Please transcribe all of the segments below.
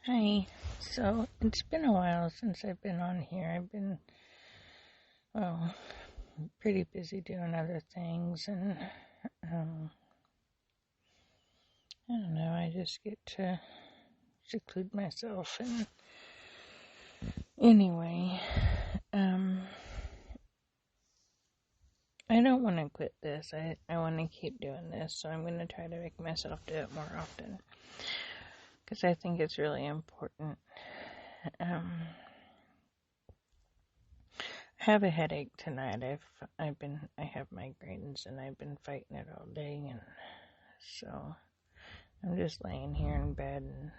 Hi. So it's been a while since I've been on here. I've been, well, pretty busy doing other things, and um, I don't know. I just get to seclude myself. And anyway, um, I don't want to quit this. I want to keep doing this, so I'm going to try to make myself do it more often because I think it's really important. I have a headache tonight. I have migraines and I've been fighting it all day, and so I'm just laying here in bed and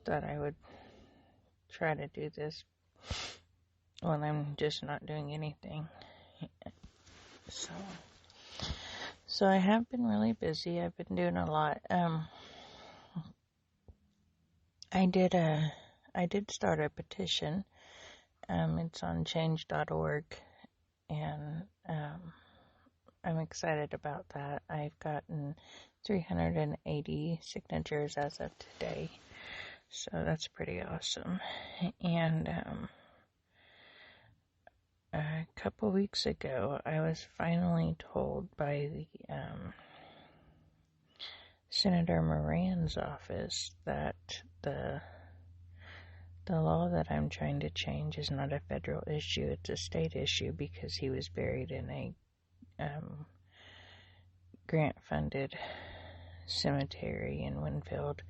thought I would try to do this when I'm just not doing anything. So I have been really busy. I've been doing a lot. I did start a petition. It's on change.org, and I'm excited about that. I've gotten 380 signatures as of today, so that's pretty awesome. And a couple weeks ago, I was finally told by the Senator Moran's office that the law that I'm trying to change is not a federal issue, it's a state issue because he was buried in a grant-funded cemetery in Winfield,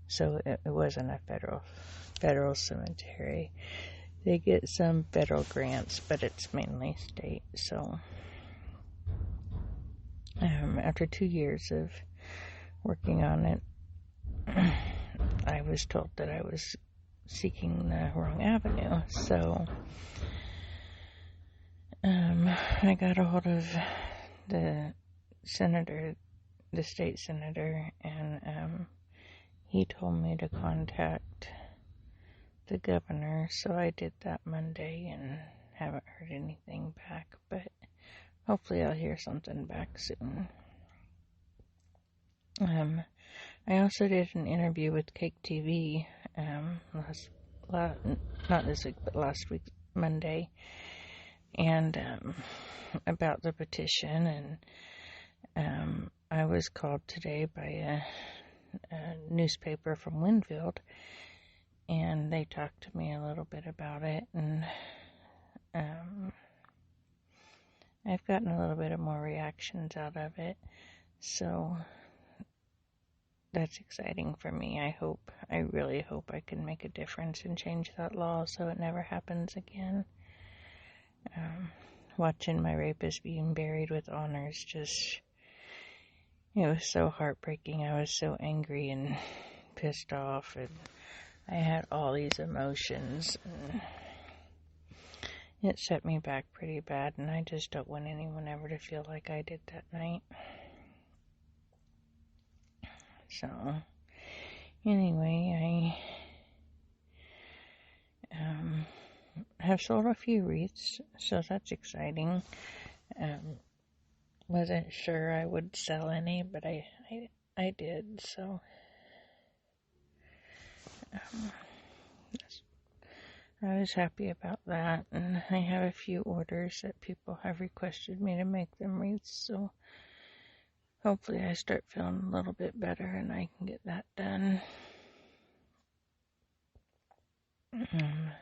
so it wasn't a federal cemetery. They get some federal grants, but it's mainly state. So after 2 years of working on it, I was told that I was seeking the wrong avenue. So I got a hold of the state senator, and he told me to contact the governor. So I did that Monday and haven't heard anything back, but hopefully I'll hear something back soon. I also did an interview with Cake TV not this week, but last week, Monday, and about the petition, and I was called today by a newspaper from Winfield, and they talked to me a little bit about it, and I've gotten a little bit of more reactions out of it, so that's exciting for me. I really hope I can make a difference and change that law so it never happens again. Watching my rapist being buried with honors it was so heartbreaking. I was so angry and pissed off, and I had all these emotions, and it set me back pretty bad, and I just don't want anyone ever to feel like I did that night. So, anyway, I have sold a few wreaths, so that's exciting. Wasn't sure I would sell any, but I did, so I was happy about that, and I have a few orders that people have requested me to make them wreaths, so hopefully I start feeling a little bit better and I can get that done. And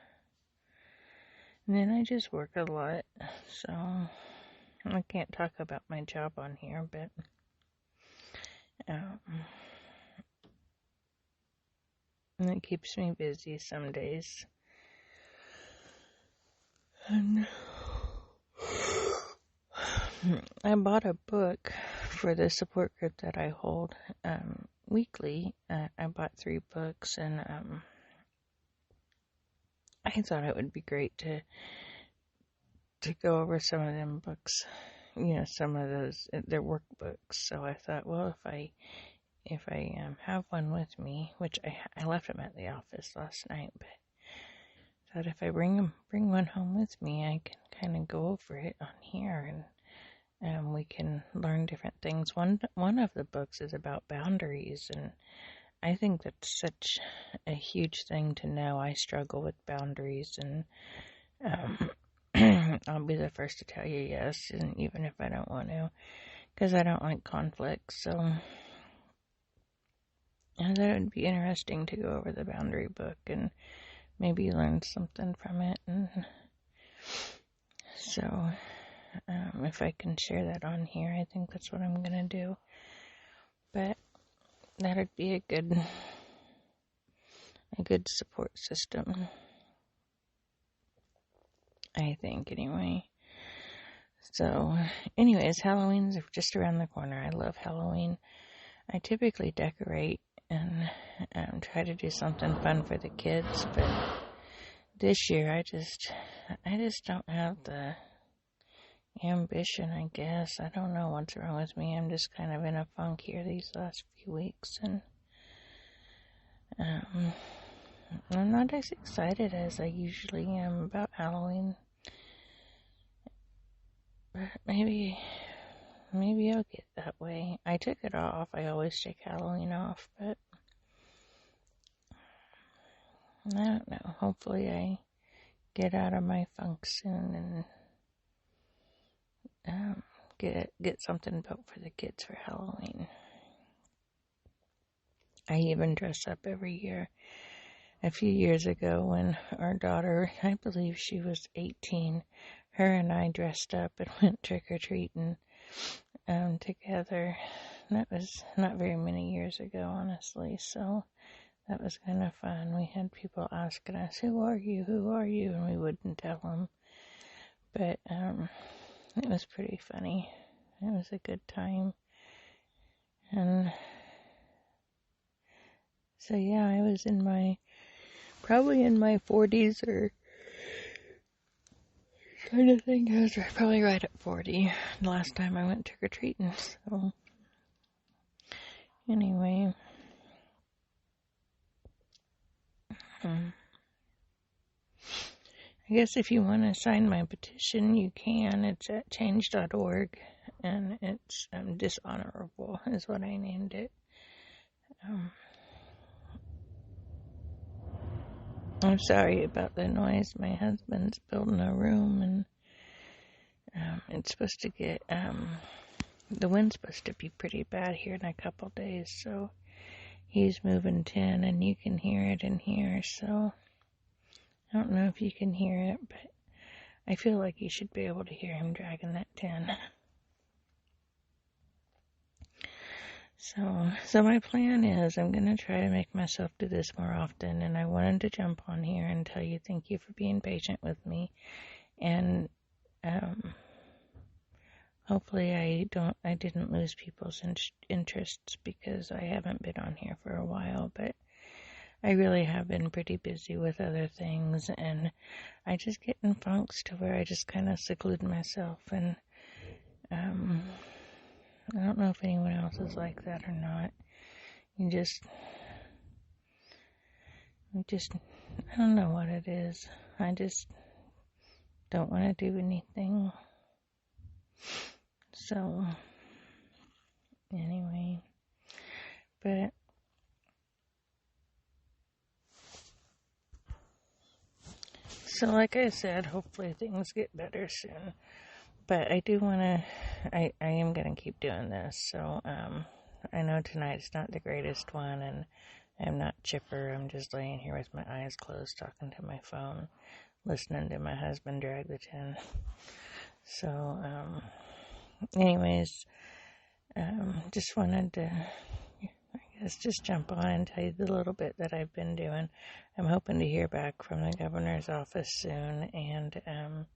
then I just work a lot, so I can't talk about my job on here, but and it keeps me busy some days. And I bought a book for the support group that I hold weekly. I bought 3 books, and I thought it would be great to go over some of them books. Some of those, they're workbooks. So I thought, well, if I have one with me, which I left them at the office last night, but I thought if I bring one home with me, I can kind of go over it on here, and we can learn different things. One of the books is about boundaries, and I think that's such a huge thing to know. I struggle with boundaries, and I'll be the first to tell you yes, and even if I don't want to, because I don't like conflict. So I thought it would be interesting to go over the boundary book and maybe learn something from it. And so if I can share that on here, I think that's what I'm going to do. But that would be a good support system, I think, anyway. So, anyways, Halloween's just around the corner. I love Halloween. I typically decorate and try to do something fun for the kids, but this year I just don't have the ambition, I guess. I don't know what's wrong with me. I'm just kind of in a funk here these last few weeks, and I'm not as excited as I usually am about Halloween. But maybe I'll get that way. I took it off. I always take Halloween off, but I don't know. Hopefully I get out of my funk soon and get something built for the kids for Halloween. I even dress up every year. A few years ago when our daughter, I believe she was 18, her and I dressed up and went trick-or-treating together. That was not very many years ago, honestly, so that was kind of fun. We had people asking us, who are you, and we wouldn't tell them, but it was pretty funny. It was a good time, and so yeah, I was probably in my 40s, or trying to think, I was probably right at 40 the last time I went trick-or-treating, so anyway. I guess if you want to sign my petition, you can. It's at change.org, and it's dishonorable is what I named it. I'm sorry about the noise. My husband's building a room, and it's supposed to get, the wind's supposed to be pretty bad here in a couple days, so he's moving tin, and you can hear it in here, so I don't know if you can hear it, but I feel like you should be able to hear him dragging that tin. So my plan is I'm going to try to make myself do this more often, and I wanted to jump on here and tell you thank you for being patient with me, and hopefully I didn't lose people's interests because I haven't been on here for a while, but I really have been pretty busy with other things, and I just get in funks to where I just kind of seclude myself, and I don't know if anyone else is like that or not. I don't know what it is. I just don't want to do anything. So, anyway, but so like I said, hopefully things get better soon. But I do want to, I am going to keep doing this. So, I know tonight's not the greatest one, and I'm not chipper. I'm just laying here with my eyes closed, talking to my phone, listening to my husband drag the tin. So, anyways, just wanted to, I guess, just jump on and tell you the little bit that I've been doing. I'm hoping to hear back from the governor's office soon, and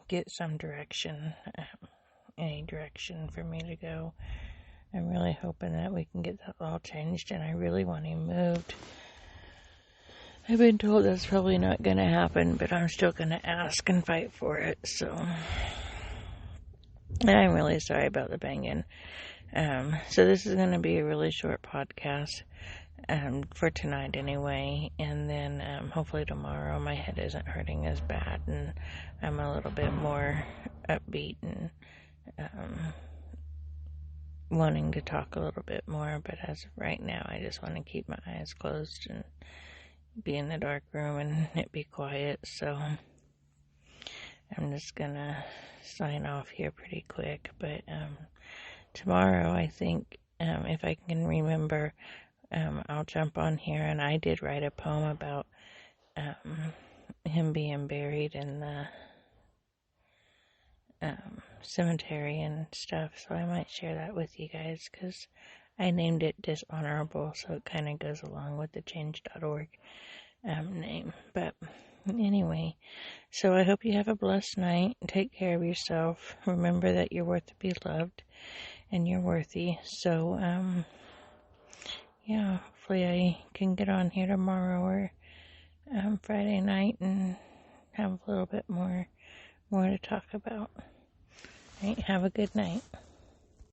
get some direction, any direction for me to go. I'm really hoping that we can get that all changed, and I really want him moved. I've been told that's probably not going to happen, but I'm still going to ask and fight for it, so. And I'm really sorry about the banging. So this is going to be a really short podcast, for tonight anyway, and then hopefully tomorrow my head isn't hurting as bad, and I'm a little bit more upbeat, and wanting to talk a little bit more, but as of right now, I just want to keep my eyes closed and be in the dark room and it be quiet. So I'm just gonna sign off here pretty quick. But tomorrow, I think, if I can remember, I'll jump on here. And I did write a poem about him being buried in the cemetery and stuff, so I might share that with you guys, because I named it Dishonorable, so it kind of goes along with the change.org name. But anyway, so I hope you have a blessed night. Take care of yourself. Remember that you're worth to be loved, and you're worthy. So, yeah, hopefully I can get on here tomorrow or Friday night and have a little bit more to talk about. Right, have a good night.